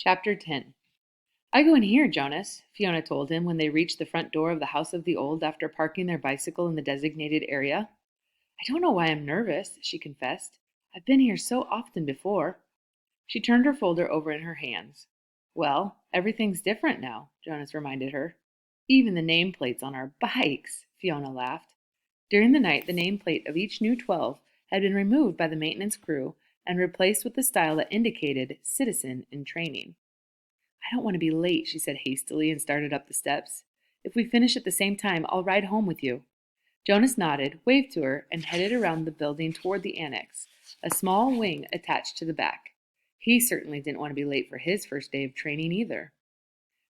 Chapter 10. I go in here, Jonas, Fiona told him when they reached the front door of the House of the Old after parking their bicycle in the designated area. I don't know why I'm nervous, she confessed. I've been here so often before. She turned her folder over in her hands. Well, everything's different now, Jonas reminded her. Even the nameplates on our bikes, Fiona laughed. During the night, the nameplate of each new 12 had been removed by the maintenance crew and replaced with the style that indicated citizen in training. I don't want to be late, she said hastily and started up the steps. If we finish at the same time, I'll ride home with you. Jonas nodded, waved to her, and headed around the building toward the Annex, a small wing attached to the back. He certainly didn't want to be late for his first day of training either.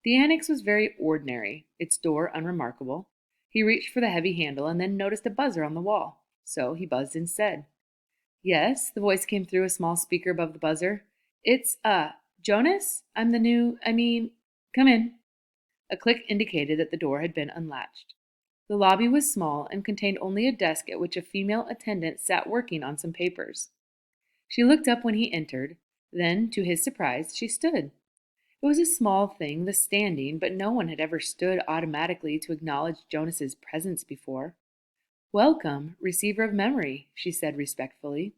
The Annex was very ordinary, its door unremarkable. He reached for the heavy handle and then noticed a buzzer on the wall, so he buzzed instead. Yes, the voice came through a small speaker above the buzzer. It's, Jonas? I'm the new, come in. A click indicated that the door had been unlatched. The lobby was small and contained only a desk at which a female attendant sat working on some papers. She looked up when he entered, then, to his surprise, she stood. It was a small thing, the standing, but no one had ever stood automatically to acknowledge Jonas's presence before. Welcome, receiver of memory, she said respectfully.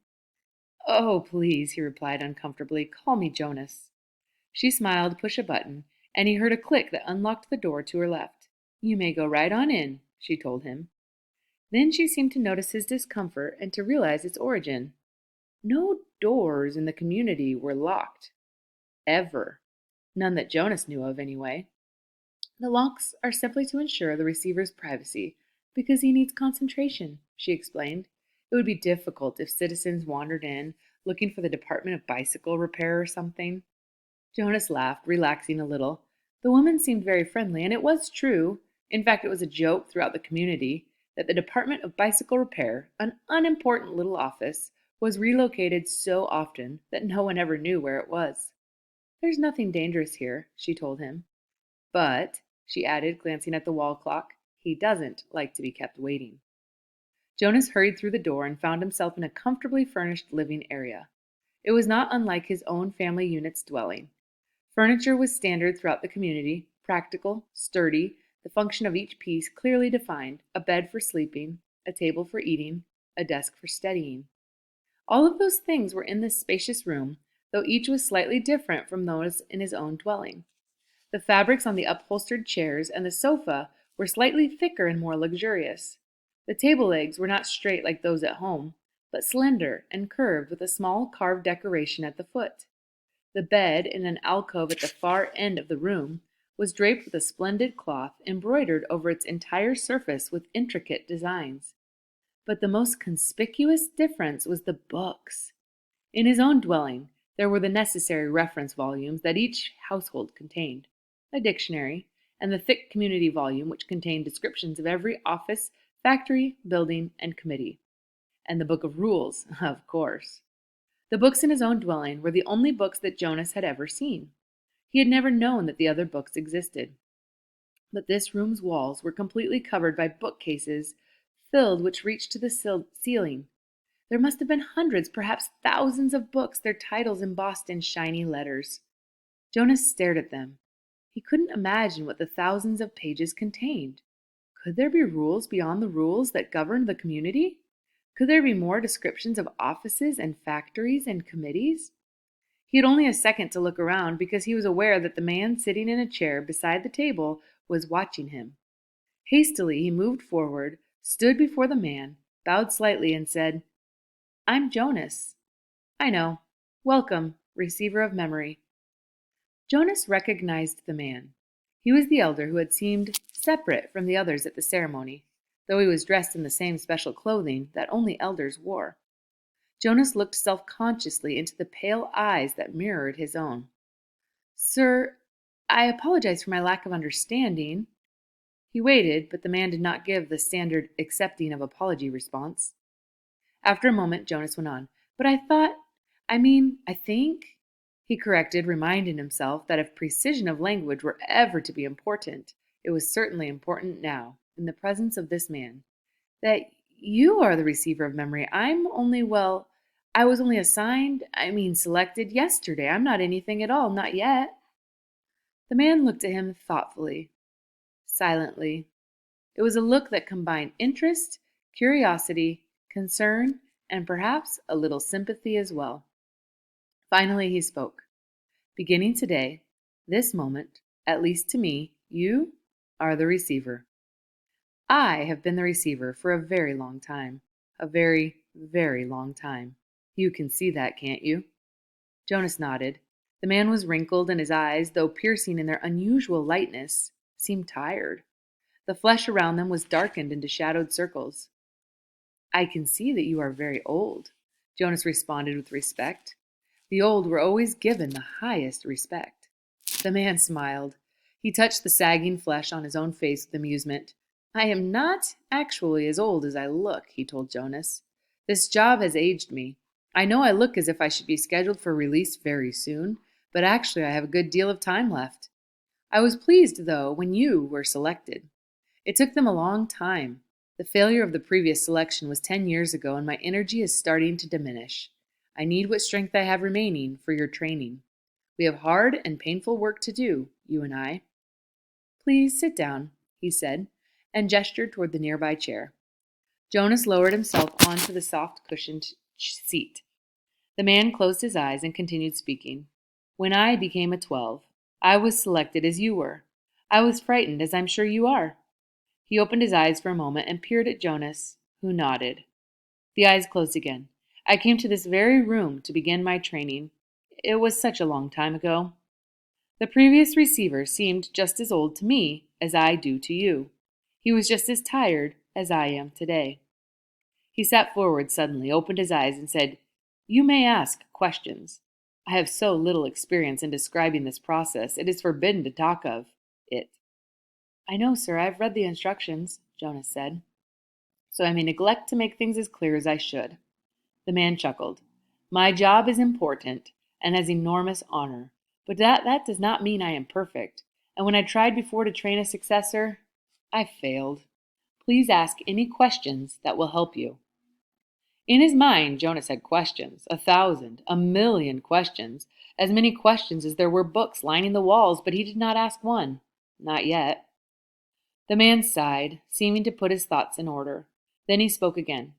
Oh, please, he replied uncomfortably. Call me Jonas. She smiled, pushed a button, and he heard a click that unlocked the door to her left. You may go right on in, she told him. Then she seemed to notice his discomfort and to realize its origin. No doors in the community were locked. Ever. None that Jonas knew of, anyway. The locks are simply to ensure the receiver's privacy, because he needs concentration, she explained. It would be difficult if citizens wandered in, looking for the Department of Bicycle Repair or something. Jonas laughed, relaxing a little. The woman seemed very friendly, and it was true. In fact, it was a joke throughout the community that the Department of Bicycle Repair, an unimportant little office, was relocated so often that no one ever knew where it was. There's nothing dangerous here, she told him. But, she added, glancing at the wall clock, he doesn't like to be kept waiting. Jonas hurried through the door and found himself in a comfortably furnished living area. It was not unlike his own family unit's dwelling. Furniture was standard throughout the community, practical, sturdy, the function of each piece clearly defined, a bed for sleeping, a table for eating, a desk for studying. All of those things were in this spacious room, though each was slightly different from those in his own dwelling. The fabrics on the upholstered chairs and the sofa were slightly thicker and more luxurious. The table legs were not straight like those at home, but slender and curved with a small carved decoration at the foot. The bed, in an alcove at the far end of the room, was draped with a splendid cloth embroidered over its entire surface with intricate designs. But the most conspicuous difference was the books. In his own dwelling, there were the necessary reference volumes that each household contained, a dictionary, and the thick community volume which contained descriptions of every office, factory, building, and committee. And the book of rules, of course. The books in his own dwelling were the only books that Jonas had ever seen. He had never known that the other books existed. But this room's walls were completely covered by bookcases filled which reached to the ceiling. There must have been hundreds, perhaps thousands of books, their titles embossed in shiny letters. Jonas stared at them. He couldn't imagine what the thousands of pages contained. Could there be rules beyond the rules that governed the community? Could there be more descriptions of offices and factories and committees? He had only a second to look around because he was aware that the man sitting in a chair beside the table was watching him. Hastily, he moved forward, stood before the man, bowed slightly, and said, I'm Jonas. I know. Welcome, receiver of memory. Jonas recognized the man. He was the elder who had seemed separate from the others at the ceremony, though he was dressed in the same special clothing that only elders wore. Jonas looked self-consciously into the pale eyes that mirrored his own. Sir, I apologize for my lack of understanding. He waited, but the man did not give the standard accepting of apology response. After a moment, Jonas went on. But I think, he corrected, reminding himself that if precision of language were ever to be important, it was certainly important now, in the presence of this man. That you are the receiver of memory. I was only selected yesterday. I'm not anything at all, not yet. The man looked at him thoughtfully, silently. It was a look that combined interest, curiosity, concern, and perhaps a little sympathy as well. Finally, he spoke. Beginning today, this moment, at least to me, you are the receiver. I have been the receiver for a very long time. A very, very long time. You can see that, can't you? Jonas nodded. The man was wrinkled, and his eyes, though piercing in their unusual lightness, seemed tired. The flesh around them was darkened into shadowed circles. I can see that you are very old, Jonas responded with respect. The old were always given the highest respect. The man smiled. He touched the sagging flesh on his own face with amusement. I am not actually as old as I look, he told Jonas. This job has aged me. I know I look as if I should be scheduled for release very soon, but actually I have a good deal of time left. I was pleased, though, when you were selected. It took them a long time. The failure of the previous selection was 10 years ago, and my energy is starting to diminish. I need what strength I have remaining for your training. We have hard and painful work to do, you and I. Please sit down, he said, and gestured toward the nearby chair. Jonas lowered himself onto the soft cushioned seat. The man closed his eyes and continued speaking. When I became a 12, I was selected as you were. I was frightened, as I'm sure you are. He opened his eyes for a moment and peered at Jonas, who nodded. The eyes closed again. I came to this very room to begin my training. It was such a long time ago. The previous receiver seemed just as old to me as I do to you. He was just as tired as I am today. He sat forward suddenly, opened his eyes, and said, You may ask questions. I have so little experience in describing this process, it is forbidden to talk of it. I know, sir, I've read the instructions, Jonas said, so I may neglect to make things as clear as I should. The man chuckled. My job is important and has enormous honor, but that does not mean I am perfect. And when I tried before to train a successor, I failed. Please ask any questions that will help you. In his mind, Jonas had questions, 1,000, 1,000,000 questions, as many questions as there were books lining the walls, but he did not ask one. Not yet. The man sighed, seeming to put his thoughts in order. Then he spoke again.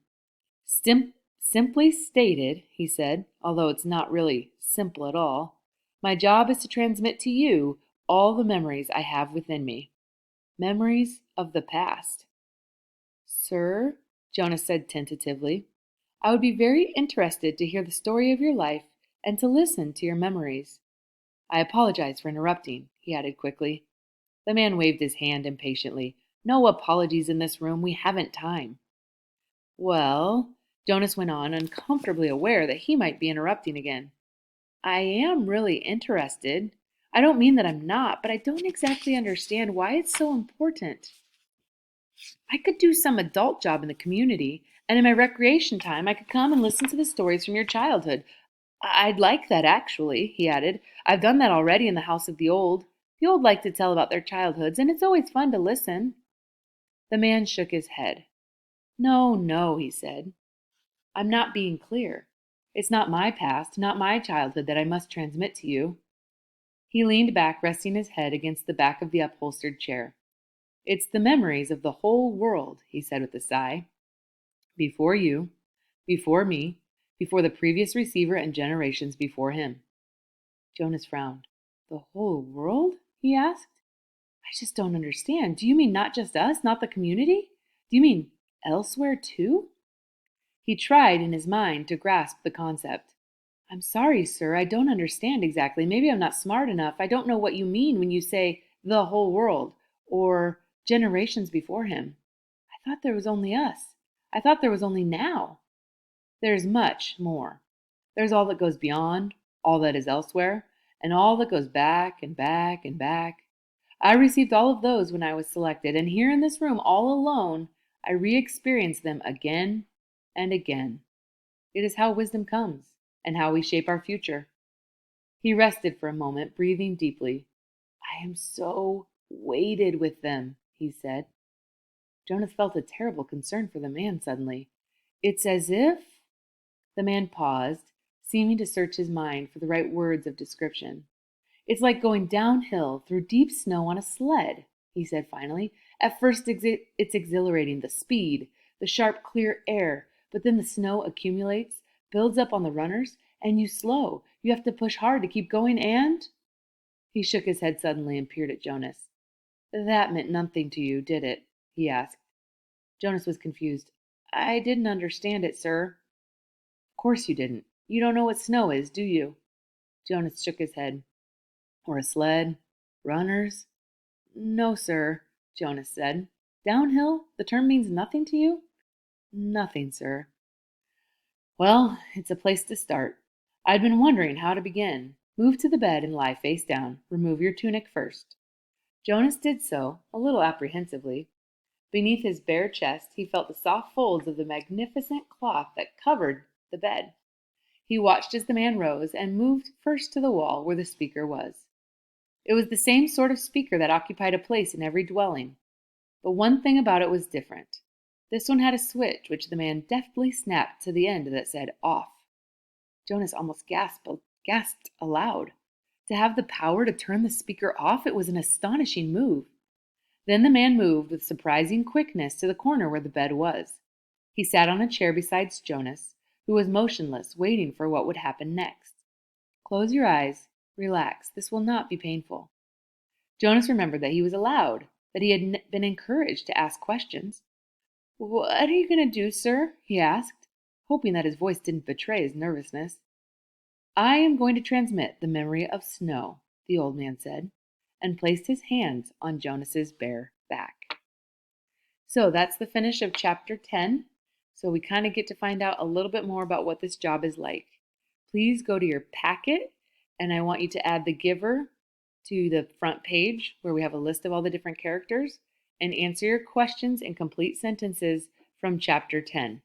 Simply stated, he said, although it's not really simple at all, my job is to transmit to you all the memories I have within me. Memories of the past. Sir, Jonas said tentatively, I would be very interested to hear the story of your life and to listen to your memories. I apologize for interrupting, he added quickly. The man waved his hand impatiently. No apologies in this room. We haven't time. Well, Jonas went on, uncomfortably aware that he might be interrupting again. I am really interested. I don't mean that I'm not, but I don't exactly understand why it's so important. I could do some adult job in the community, and in my recreation time, I could come and listen to the stories from your childhood. I'd like that, actually, he added. I've done that already in the house of the old. The old like to tell about their childhoods, and it's always fun to listen. The man shook his head. No, no, he said. I'm not being clear. It's not my past, not my childhood that I must transmit to you. He leaned back, resting his head against the back of the upholstered chair. It's the memories of the whole world, he said with a sigh. Before you, before me, before the previous receiver and generations before him. Jonas frowned. The whole world? He asked. I just don't understand. Do you mean not just us, not the community? Do you mean elsewhere too? He tried in his mind to grasp the concept. I'm sorry, sir, I don't understand exactly. Maybe I'm not smart enough. I don't know what you mean when you say the whole world or generations before him. I thought there was only us. I thought there was only now. There's much more. There's all that goes beyond, all that is elsewhere, and all that goes back and back and back. I received all of those when I was selected, and here in this room, all alone, I re-experience them again and again. It is how wisdom comes, and how we shape our future. He rested for a moment, breathing deeply. I am so weighted with them, he said. Jonas felt a terrible concern for the man suddenly. It's as if... The man paused, seeming to search his mind for the right words of description. It's like going downhill through deep snow on a sled, he said finally. At first, it's exhilarating, the speed, the sharp, clear air, but then the snow accumulates, builds up on the runners, and you slow. You have to push hard to keep going, and. He shook his head suddenly and peered at Jonas. That meant nothing to you, did it? He asked. Jonas was confused. I didn't understand it, sir. Of course you didn't. You don't know what snow is, do you? Jonas shook his head. Or a sled? Runners? No, sir, Jonas said. Downhill? The term means nothing to you? Nothing, sir. Well, it's a place to start. I'd been wondering how to begin. Move to the bed and lie face down. Remove your tunic first. Jonas did so, a little apprehensively. Beneath his bare chest, he felt the soft folds of the magnificent cloth that covered the bed. He watched as the man rose and moved first to the wall where the speaker was. It was the same sort of speaker that occupied a place in every dwelling. But one thing about it was different. This one had a switch which the man deftly snapped to the end that said off. Jonas almost gasped aloud. To have the power to turn the speaker off, it was an astonishing move. Then the man moved with surprising quickness to the corner where the bed was. He sat on a chair beside Jonas, who was motionless, waiting for what would happen next. Close your eyes. Relax. This will not be painful. Jonas remembered that he was allowed, that he had been encouraged to ask questions. What are you going to do, sir? He asked, hoping that his voice didn't betray his nervousness. I am going to transmit the memory of snow, the old man said, and placed his hands on Jonas's bare back. So that's the finish of chapter 10. So we kind of get to find out a little bit more about what this job is like. Please go to your packet, and I want you to add the giver to the front page where we have a list of all the different characters and answer your questions in complete sentences from chapter 10.